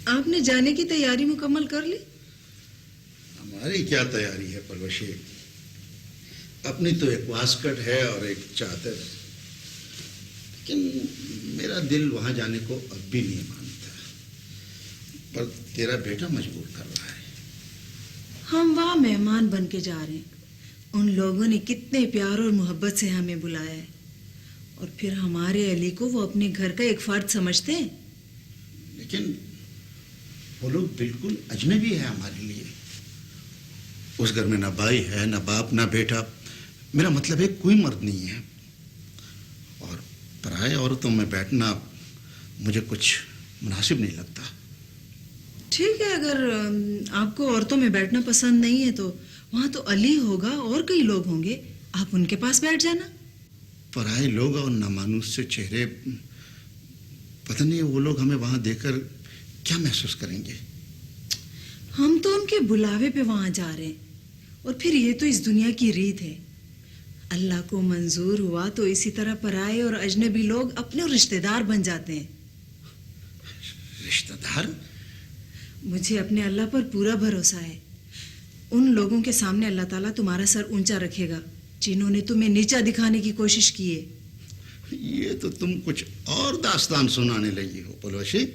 آپ نے جانے کی تیاری مکمل کر لی؟ ہماری کیا تیاری ہے پروشی، اپنی تو ایک واسکٹ ہے اور ایک چادر، لیکن میرا دل وہاں جانے کو اب بھی نہیں مانتا، پر تیرا بیٹا مجبور کر رہا ہے۔ ہم وہاں مہمان بن کے جا رہے ہیں، ان لوگوں نے کتنے پیار اور محبت سے ہمیں بلایا ہے، اور پھر ہمارے علی کو وہ اپنے گھر کا ایک فرد سمجھتے ہیں۔ لیکن وہ لوگ بالکل اجنبی ہے ہمارے لیے، اس گھر میں نہ بھائی ہے، نہ باپ، نہ بیٹا، میرا مطلب ہے کوئی مرد نہیں ہے، اور پرائے عورتوں میں بیٹھنا مجھے کچھ مناسب نہیں لگتا۔ ٹھیک ہے، اگر آپ کو عورتوں میں بیٹھنا پسند نہیں ہے تو وہاں تو علی ہوگا اور کئی لوگ ہوں گے، آپ ان کے پاس بیٹھ جانا۔ پرائے لوگ اور نامانوس سے چہرے، پتہ نہیں وہ لوگ ہمیں وہاں دیکھ کر کیا محسوس کریں گے۔ ہم تو ان کے بلاوے پہ وہاں جا رہے ہیں، اور پھر یہ تو اس دنیا کی ریت ہے، اللہ کو منظور ہوا تو اسی طرح پرائے اور اجنبی لوگ اپنے رشتہ دار بن جاتے ہیں۔ رشتہ دار؟ مجھے اپنے اللہ پر پورا بھروسہ ہے، ان لوگوں کے سامنے اللہ تعالیٰ تمہارا سر اونچا رکھے گا جنہوں نے تمہیں نیچا دکھانے کی کوشش کی ہے۔ یہ تو تم کچھ اور داستان سنانے لگی ہو پلوشی،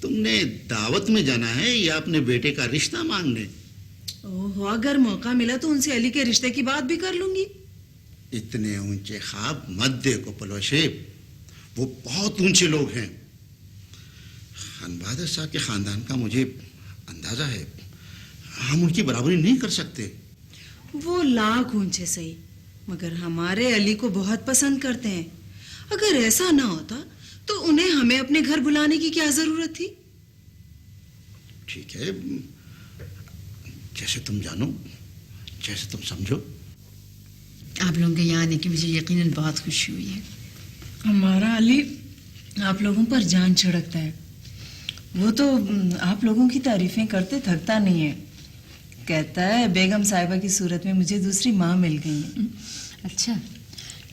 تم نے دعوت میں جانا ہے یا اپنے بیٹے کا رشتہ مانگنے؟ اوہ، اگر موقع ملا تو ان سے علی کے رشتے کی بات بھی کر لوں گی۔ اتنے اونچے خواب مت دیکھو پلوشی، وہ بہت اونچے لوگ ہیں۔ خان بہادر صاحب کے خاندان کا مجھے اندازہ ہے، ہم ان کی برابری نہیں کر سکتے۔ وہ لاکھ اونچے صحیح، مگر ہمارے علی کو بہت پسند کرتے ہیں، اگر ایسا نہ ہوتا تو انہیں ہمیں اپنے گھر بلانے کی کیا ضرورت تھی؟ ٹھیک ہے، جیسے تم جانو، جیسے تم سمجھو۔ آپ لوگوں کے یہاں آنے کی مجھے یقیناً بہت خوشی ہوئی ہے۔ ہمارا علی آپ لوگوں پر جان چھڑکتا ہے، وہ تو آپ لوگوں کی تعریفیں کرتے تھکتا نہیں ہے، کہتا ہے بیگم صاحبہ کی صورت میں مجھے دوسری ماں مل گئی ہے۔ اچھا،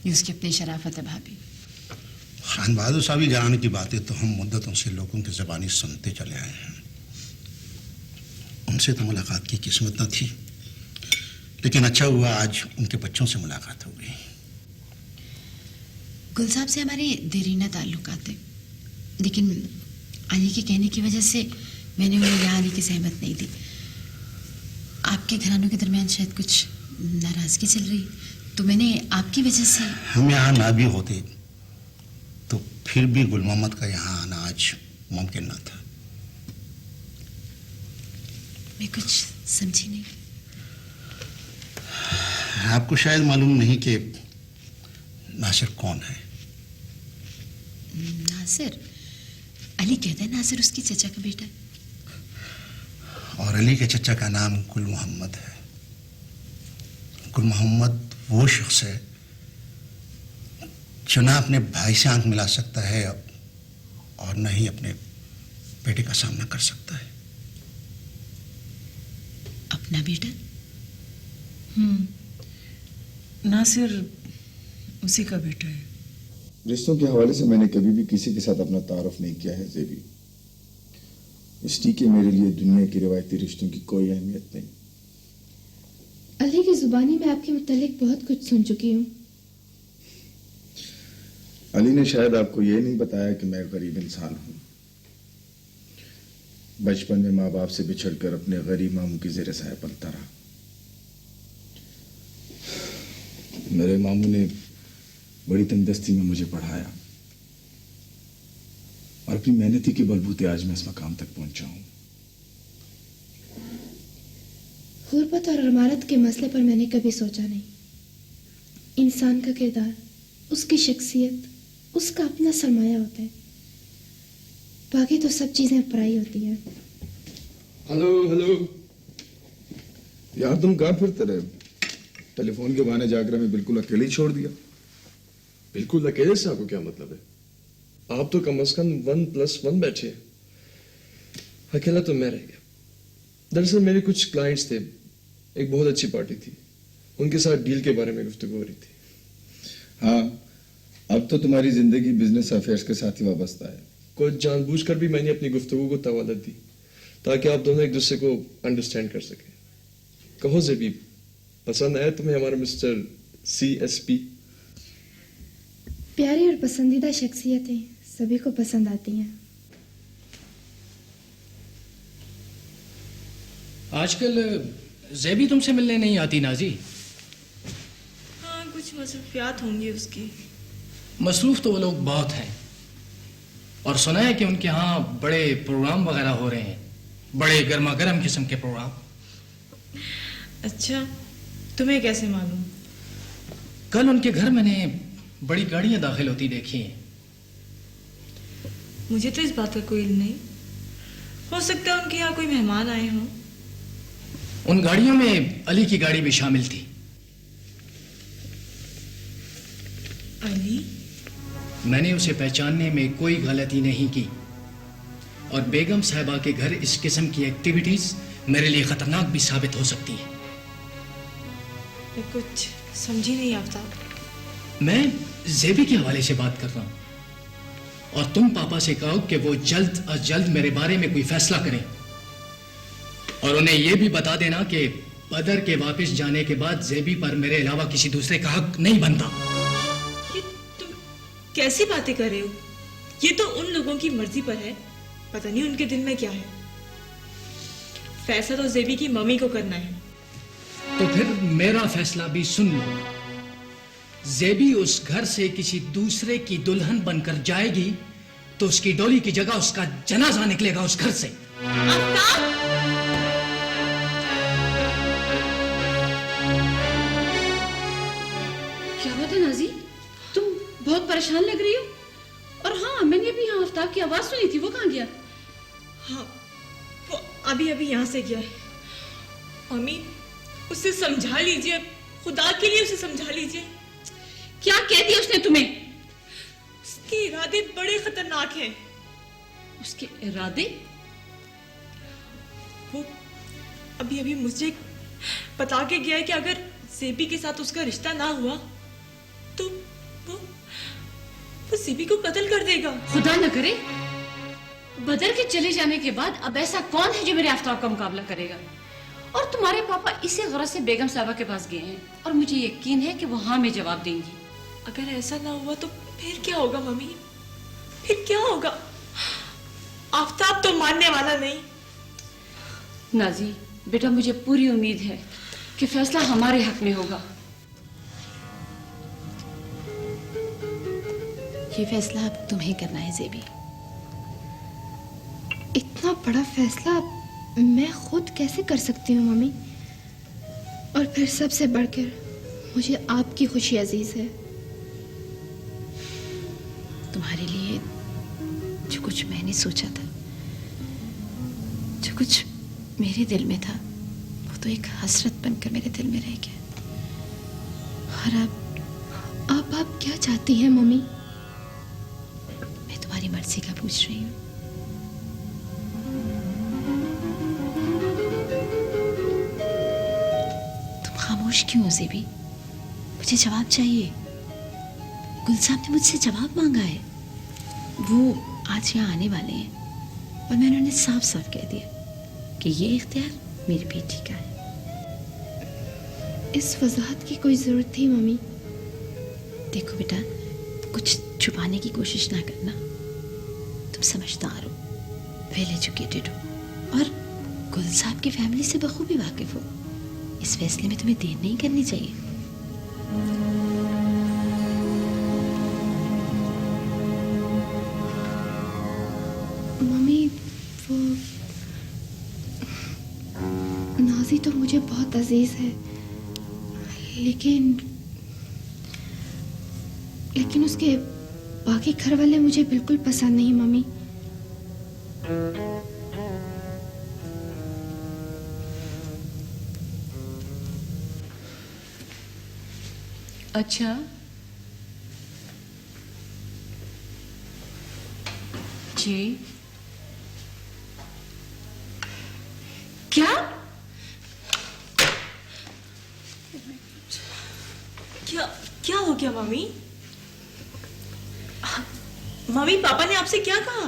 یہ اس کی اپنی شرافت ہے بھابھی۔ خان بہادر صاحب کی گھرانے کی باتیں تو ہم مدتوں سے لوگوں کی زبانی سنتے چلے آئے ہیں، ان سے تو ملاقات کی قسمت نہ تھی، لیکن اچھا ہوا آج ان کے بچوں سے ملاقات ہو گئی۔ گل صاحب سے ہمارے دیرینہ تعلقات ہیں، لیکن علی کے کہنے کی وجہ سے میں نے انہیں یہاں آنے کی زحمت نہیں دی۔ آپ کے گھرانوں کے درمیان شاید کچھ ناراضگی چل رہی، تو میں نے آپ کی وجہ سے… ہم یہاں نہ بھی ہوتے تو پھر بھی گل محمد کا یہاں آنا آج ممکن نہ تھا۔ میں کچھ سمجھی نہیں۔ آپ کو شاید معلوم نہیں کہ ناصر کون ہے۔ ناصر؟ علی کہتا ہے ناصر اس کی چچا کا بیٹا ہے۔ اور علی کے چچا کا نام گل محمد ہے۔ گل محمد وہ شخص ہے جو نہ اپنے بھائی سے آنکھ ملا سکتا ہے اور نہ ہی اپنے بیٹے کا سامنا کر سکتا ہے۔ اپنا بیٹا؟ ناصر اسی کا بیٹا ہے۔ رشتوں کے حوالے سے میں نے کبھی بھی کسی کے ساتھ اپنا تعارف نہیں کیا ہے زیبی، اس لیے کہ میرے لیے دنیا کی روایتی رشتوں کی کوئی اہمیت نہیں۔ علی کی زبانی میں آپ کے متعلق بہت کچھ سن چکی ہوں۔ علی نے شاید آپ کو یہ نہیں بتایا کہ میں غریب انسان ہوں، بچپن میں ماں باپ سے بچھڑ کر اپنے غریب ماموں کی زیر سایہ پلتا رہا۔ میرے ماموں نے بڑی تندرستی میں مجھے پڑھایا اور اپنی محنتی کے بلبوتے آج میں اس مقام تک پہنچا ہوں۔ غربت اور عمارت کے مسئلے پر میں نے کبھی سوچا نہیں۔ انسان کا کردار، اس کی شخصیت، اس کا اپنا سرمایہ ہوتا ہے، باقی تو سب چیزیں پرائی ہوتی ہیں۔ ہلو یار، تم کہاں پھرتے رہے؟ ٹیلی فون کے بہانے جا کر ہمیں بالکل اکیلے چھوڑ دیا۔ بالکل اکیلے سے آپ کو کیا مطلب ہے؟ آپ تو کم از کم 1+1 بیٹھے ہیں، اکیلا تو میں رہ گیا۔ دراصل میرے کچھ کلائنٹس تھے، ایک بہت اچھی پارٹی تھی، ان کے ساتھ ڈیل کے بارے میں گفتگو ہو رہی تھی۔ ہاں، اب تو تمہاری زندگی بزنس افیئرز کے ساتھ ہی وابستہ ہے۔ کچھ جان بوجھ کر بھی میں نے اپنی گفتگو کو طوالت دی تاکہ آپ دونوں ایک دوسرے کو انڈرسٹینڈ کر سکیں. کہو زیبی، پسند آیا تمہیں ہمارا مسٹر CSP؟ پیاری اور پسندیدہ شخصیتیں سبھی کو پسند آتی ہیں. آج کل زیبی تم سے ملنے نہیں آتی نازی؟ ہاں کچھ مصروفیات ہوں گی اس کی. مصروف تو وہ لوگ بہت ہیں، اور سنا ہے کہ ان کے ہاں بڑے پروگرام وغیرہ ہو رہے ہیں، بڑے گرما گرم قسم کے پروگرام. اچھا، تمہیں کیسے معلوم؟ کل ان کے گھر میں نے بڑی گاڑیاں داخل ہوتی دیکھی ہیں. مجھے تو اس بات کا کوئی علم نہیں. ہو سکتا ہے ان کے یہاں کوئی مہمان آئے ہوں. ان گاڑیوں میں علی کی گاڑی بھی شامل تھی. علی؟ میں نے اسے پہچاننے میں کوئی غلطی نہیں کی، اور بیگم صاحبہ کے گھر اس قسم کی ایکٹیویٹیز میرے لیے خطرناک بھی ثابت ہو سکتی ہیں. میں کچھ سمجھی نہیں آفتاب. میں زیبی کے حوالے سے بات کر رہا ہوں، اور تم پاپا سے کہو کہ وہ جلد از جلد میرے بارے میں کوئی فیصلہ کریں، اور انہیں یہ بھی بتا دینا کہ بدر کے واپس جانے کے بعد زیبی پر میرے علاوہ کسی دوسرے کا حق نہیں بنتا. یہ تم کیسی باتیں کر رہے ہو؟ یہ تو ان لوگوں کی مرضی پر ہے. پتہ نہیں ان کے دل میں کیا ہے. فیصلہ تو زیبی کی ممی کو کرنا ہے. تو پھر میرا فیصلہ بھی سن لو. زیبی اس گھر سے کسی دوسرے کی دلہن بن کر جائے گی تو اس کی ڈولی کی جگہ اس کا جنازہ نکلے گا اس گھر سے. آفتاب! کیا بات ہے نازی؟ تم بہت پریشان لگ رہی ہو. اور ہاں، میں نے ابھی یہاں آفتاب کی آواز سنی تھی. وہ کہاں گیا؟ ہاں، وہ ابھی یہاں سے گیا ہے. امی، اسے سمجھا لیجئے، خدا کے لیے اسے سمجھا لیجئے. کیا کہہ دیا اس نے تمہیں؟ اس کے ارادے بڑے خطرناک ہیں. اس کے ارادے؟ وہ ابھی مجھے بتا کے گیا ہے کہ اگر زیبی کے ساتھ اس کا رشتہ نہ ہوا تو وہ زیبی کو قتل کر دے گا. خدا نہ کرے. بدر کے چلے جانے کے بعد اب ایسا کون ہے جو میرے آفتاب کا مقابلہ کرے گا؟ اور تمہارے پاپا اسی غرض سے بیگم صاحبہ کے پاس گئے ہیں، اور مجھے یقین ہے کہ وہ ہاں میں جواب دیں گی. اگر ایسا نہ ہوا تو پھر کیا ہوگا ممی؟ پھر کیا ہوگا؟ آفتاب تو ماننے والا نہیں. نازی بیٹا، مجھے پوری امید ہے کہ فیصلہ ہمارے حق میں ہوگا. یہ فیصلہ اب تمہیں کرنا ہے زیبی. اتنا بڑا فیصلہ میں خود کیسے کر سکتی ہوں ممی؟ اور پھر سب سے بڑھ کر مجھے آپ کی خوشی عزیز ہے. تمہارے لیے جو کچھ میں نے سوچا تھا، جو کچھ میرے دل میں تھا، وہ تو ایک حسرت بن کر میرے دل میں رہ گیا. اور آپ کیا چاہتی ہیں ممی؟ میں تمہاری مرضی کا پوچھ رہی ہوں. تم خاموش کیوں ہو زیبی؟ مجھے جواب چاہیے. گل صاحب نے مجھ سے جواب مانگا ہے. وہ آج یہاں آنے والے ہیں، اور میں نے انہیں صاف صاف کہہ دیا کہ یہ اختیار میری بیٹی کا ہے. اس وضاحت کی کوئی ضرورت تھی ممی؟ دیکھو بیٹا، کچھ چھپانے کی کوشش نہ کرنا. تم سمجھدار ہو، ویل ایجوکیٹڈ ہو، اور گل صاحب کی فیملی سے بخوبی واقف ہو. اس فیصلے میں تمہیں دیر نہیں کرنی چاہیے. ممی، وہ نازی تو مجھے بہت عزیز ہے، لیکن اس کے باقی گھر والے مجھے بالکل پسند نہیں ممی. اچھا، جی کیا؟ کیا ہو گیا ممی؟ ممی، پاپا نے آپ سے کیا کہا؟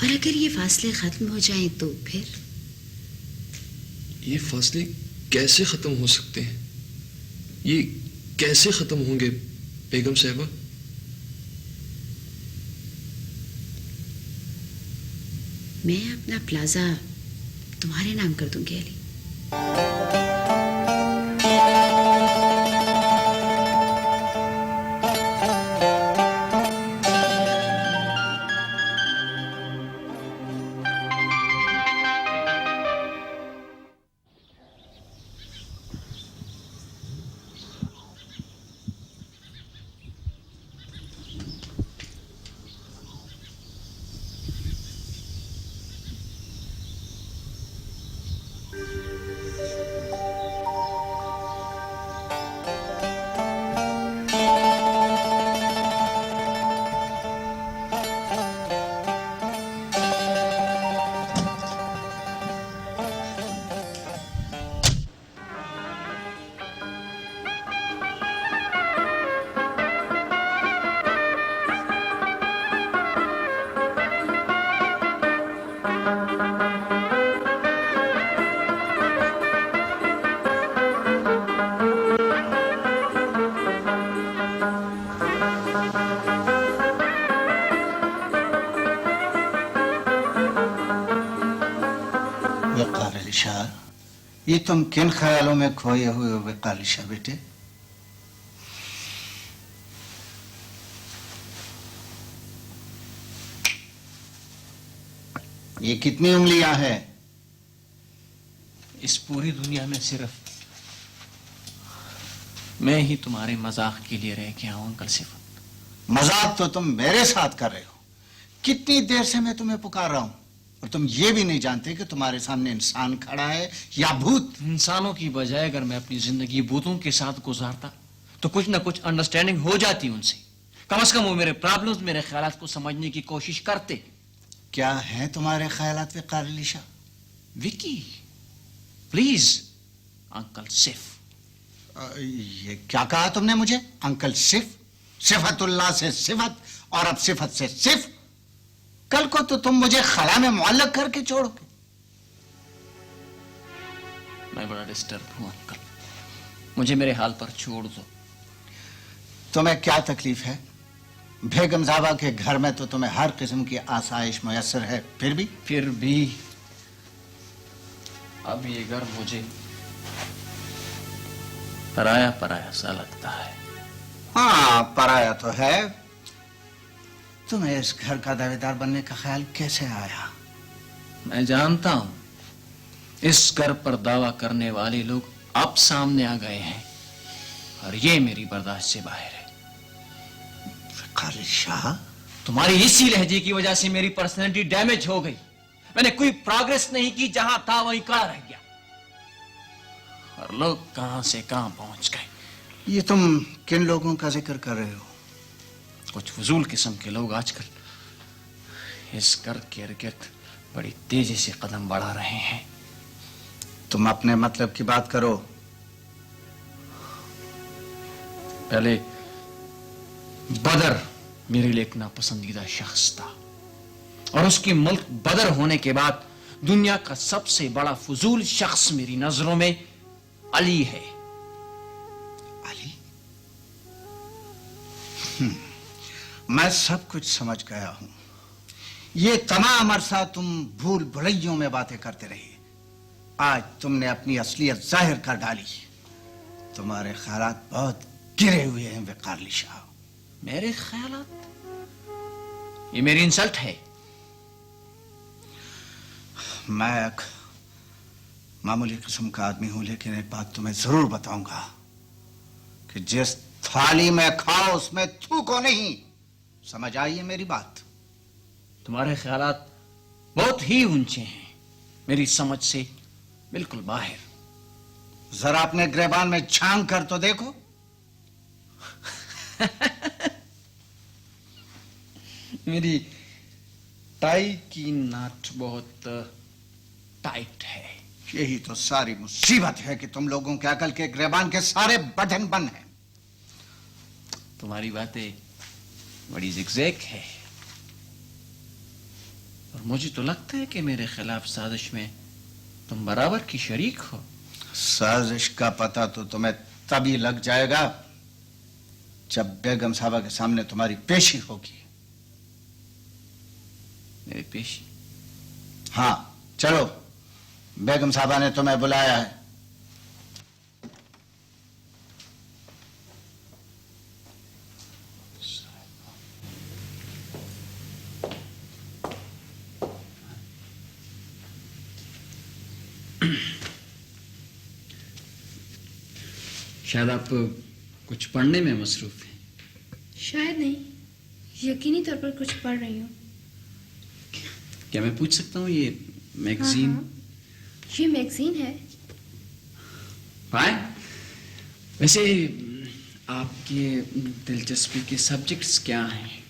اور اگر یہ فاصلے ختم ہو جائیں تو پھر؟ یہ فاصلے کیسے ختم ہو سکتے ہیں؟ یہ کیسے ختم ہوں گے بیگم صاحبہ؟ میں اپنا پلازا تمہارے نام کر دوں گی علی. یہ تم کن خیالوں میں کھوئے ہوئے ہو وقالیشا بیٹے؟ یہ کتنی انگلیاں ہیں؟ اس پوری دنیا میں صرف میں ہی تمہارے مذاق کے لیے رہ گیا ہوں انکل صفت. مذاق تو تم میرے ساتھ کر رہے ہو. کتنی دیر سے میں تمہیں پکار رہا ہوں اور تم یہ بھی نہیں جانتے کہ تمہارے سامنے انسان کھڑا ہے یا بھوت. انسانوں کی بجائے اگر میں اپنی زندگی بھوتوں کے ساتھ گزارتا تو کچھ نہ کچھ انڈرسٹینڈنگ ہو جاتی ان سے. کم از کم وہ میرے پرابلمز میرے خیالات کو سمجھنے کی کوشش کرتے. کیا ہیں تمہارے خیالات وقالیشا؟ وکی پلیز انکل صف. یہ کیا کہا تم نے مجھے؟ انکل صف؟ صفت اللہ سے صفت اور اب صفت سے صف. کل کو تو تم مجھے خلا میں معلق کر کے چھوڑو گے. میں بڑا ڈسٹرب ہوں انکل, مجھے میرے حال پر چھوڑ دو. تمہیں کیا تکلیف ہے؟ بیگم زابا کے گھر میں تو تمہیں ہر قسم کی آسائش میسر ہے. پھر بھی اب یہ گھر مجھے پرایا سا لگتا ہے. ہاں پرایا تو ہے. تمہیں اس گھر کا دعوے دار بننے کا خیال کیسے آیا؟ میں جانتا ہوں اس گھر پر دعویٰ کرنے والے لوگ اب سامنے آ گئے ہیں اور یہ میری برداشت سے باہر ہے. وقالیشا, تمہاری اسی لہجے کی وجہ سے میری پرسنالٹی ڈیمیج ہو گئی. میں نے کوئی پروگریس نہیں کی, جہاں تھا وہیں کھڑا رہ گیا اور لوگ کہاں سے کہاں پہنچ گئے. یہ تم کن لوگوں کا ذکر کر رہے ہو؟ کچھ فضول قسم کے لوگ آج کل اس گھر کے ارد بڑی تیزی سے قدم بڑھا رہے ہیں. تم اپنے مطلب کی بات کرو. پہلے بدر میرے لیے ایک ناپسندیدہ شخص تھا اور اس کے ملک بدر ہونے کے بعد دنیا کا سب سے بڑا فضول شخص میری نظروں میں علی ہے. علی؟ میں سب کچھ سمجھ گیا ہوں. یہ تمام عرصہ تم بھول بھلیوں میں باتیں کرتے رہے. آج تم نے اپنی اصلیت ظاہر کر ڈالی. تمہارے خیالات بہت گرے ہوئے ہیں وقالیشا. میرے خیالات؟ یہ میری انسلٹ ہے. میں ایک معمولی قسم کا آدمی ہوں, لیکن ایک بات تمہیں ضرور بتاؤں گا کہ جس تھالی میں کھاؤ اس میں تھوکو نہیں. سمجھ آئی ہے میری بات؟ تمہارے خیالات بہت ہی اونچے ہیں, میری سمجھ سے بالکل باہر. ذرا اپنے گریبان میں چھانک کر تو دیکھو. میری ٹائی کی ناٹ بہت ٹائٹ ہے. یہی تو ساری مصیبت ہے کہ تم لوگوں کے عقل کے گریبان کے سارے بٹن بند ہیں. تمہاری باتیں بڑی زگزیگ ہے. اور مجھے تو لگتا ہے کہ میرے خلاف سازش میں تم برابر کی شریک ہو. سازش کا پتہ تو تمہیں تبھی لگ جائے گا جب بیگم صاحبہ کے سامنے تمہاری پیشی ہوگی. میری پیشی؟ ہاں چلو، بیگم صاحبہ نے تمہیں بلایا ہے. شاید آپ کچھ پڑھنے میں مصروف ہیں. شاید نہیں، یقینی طور پر کچھ پڑھ رہی ہوں. کیا میں پوچھ سکتا ہوں یہ میگزین؟ یہ میگزین ہے. فائن. ویسے آپ کے دلچسپی کے سبجیکٹس کیا ہیں؟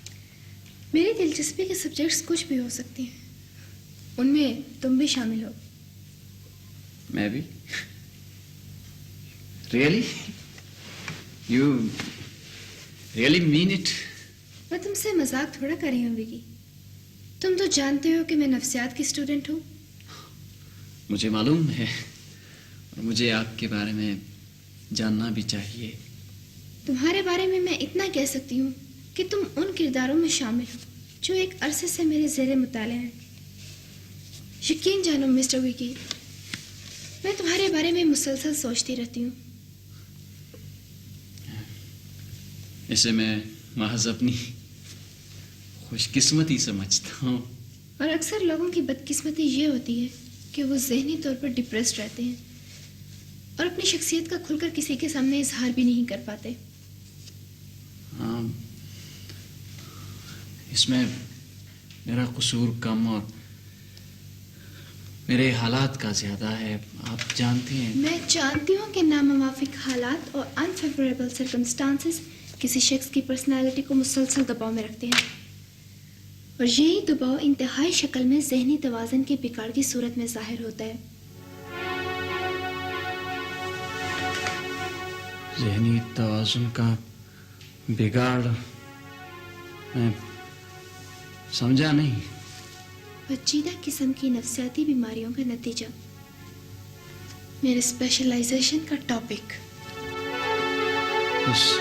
میری دلچسپی کے سبجیکٹس کچھ بھی ہو سکتے ہیں، ان میں تم بھی شامل ہو. میں بھی؟ Really? You really mean it? میں تم سے مذاق تھوڑا کر رہی ہوں وکی. تم تو جانتے ہو کہ میں نفسیات کی اسٹوڈنٹ ہوں. مجھے معلوم ہے، اور مجھے آپ کے بارے میں جاننا بھی چاہیے. تمہارے بارے میں اتنا کہہ سکتی ہوں کہ تم ان کرداروں میں شامل ہو جو ایک عرصے سے میرے زیر مطالعہ ہیں. یقین جانو مسٹر وکی، میں تمہارے بارے میں مسلسل سوچتی رہتی ہوں. اسے میں محض اپنی خوش قسمتی سمجھتا ہوں. اور اکثر لوگوں کی بدقسمتی یہ ہوتی ہے کہ وہ ذہنی طور پر ڈپریسڈ رہتے ہیں اور اپنی شخصیت کا کھل کر کسی کے سامنے اظہار بھی نہیں کر پاتے. ہاں، اس میں میرا قصور کم اور میرے حالات کا زیادہ ہے. آپ جانتے ہیں. میں جانتی ہوں کہ ناموافق حالات اور انفیوریبل سرکمسٹانسز کسی شخص کی پرسنالٹی کو مسلسل دباؤ میں رکھتے ہیں، اور یہی دباؤ انتہائی شکل میں ذہنی توازن کے بگاڑ کی صورت میں ظاہر ہوتا ہے. ذہنی توازن کا بگاڑ؟ میں سمجھا نہیں. پیچیدہ قسم کی نفسیاتی بیماریوں کا نتیجہ. میرے اسپیشلائزیشن کا ٹاپک. اس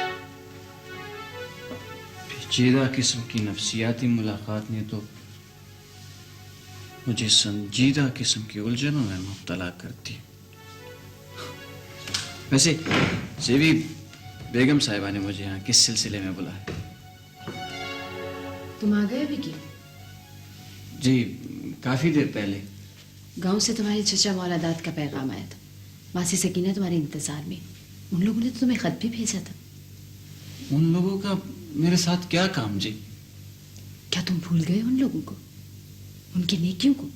پیچیدہ قسم کی نفسیاتی ملاقات نے تو مجھے سنجیدہ قسم کی الجھنوں میں مبتلا کر دی. ویسے زیبی بیگم صاحبہ نے مجھے یہاں کس سلسلے میں بلایا؟ تم آ گئے وکی؟ جی کافی دیر پہلے. گاؤں سے تمہارے چچا مولا داد کا پیغام آیا تھا. ماسی سکینہ تمہارے انتظار میں. ان لوگوں نے تو تمہیں خط بھی بھیجا تھا. ان لوگوں کا میرے ساتھ کیا کام جی؟ کیا تم بھول گئے ان لوگوں کو، ان کی نیکیوں کو؟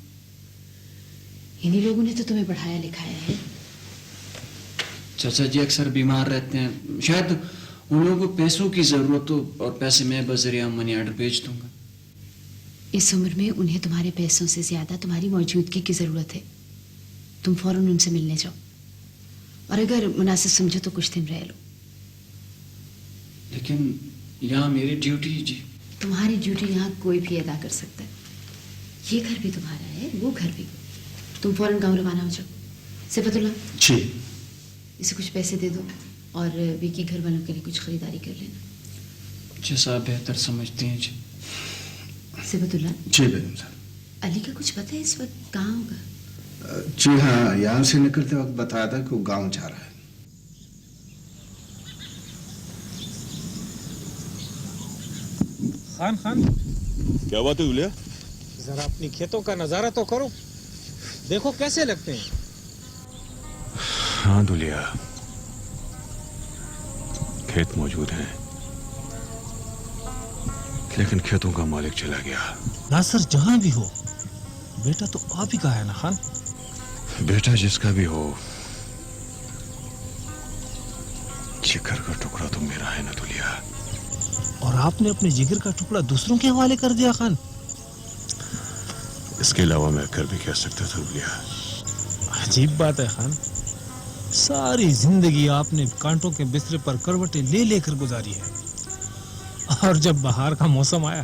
انہی لوگوں نے تو تمہیں پڑھایا لکھایا ہے. چچا جی اکثر بیمار رہتے ہیں، شاید ان لوگوں کو پیسوں کی ضرورت ہو اور پیسے میں بذریعہ منی آرڈر بھیج دوں گا. اس عمر میں انہیں تمہارے پیسوں سے زیادہ تمہاری موجودگی کی ضرورت ہے. تم فوراً ان سے ملنے جاؤ، اور اگر مناسب سمجھو تو کچھ دن رہ لو. لیکن یہاں میری ڈیوٹی جی. تمہاری ڈیوٹی یہاں کوئی بھی ادا کر سکتا ہے. یہ گھر بھی تمہارا ہے، وہ گھر بھی. تم فوراً گاؤں روانہ ہو جاؤ. صفت اللہ جی، اسے کچھ پیسے دے دو اور وکی گھر والوں کے لیے کچھ خریداری کر لینا. جیسا بہتر سمجھتے ہیں جی. صفت اللہ. جی بیگم صاحب. علی کا کچھ پتہ ہے اس وقت کہاں ہوگا؟ جی ہاں، یہاں سے نکلتے وقت بتایا تھا کہ وہ گاؤں جا رہا ہے. خان خان، کیا بات ہے دولیا؟ ذرا اپنی کھیتوں کا نظارہ تو کرو، دیکھو کیسے لگتے ہیں. ہاں دولیا، کھیت موجود ہیں، لیکن کھیتوں کا مالک چلا گیا. ناصر جہاں بھی ہو، بیٹا تو آپ ہی کا ہے نا خان؟ بیٹا جس کا بھی ہو، جگر کا ٹکڑا تو میرا ہے نا دولیا. اور آپ نے اپنے جگر کا ٹکڑا دوسروں کے حوالے کر دیا خان؟ اس کے علاوہ میں کر بھی کہہ سکتا تھا دولیا. عجیب بات ہے خان، ساری زندگی آپ نے کانٹوں کے بسترے پر کروٹیں لے لے کر گزاری ہے، اور جب بہار کا موسم آیا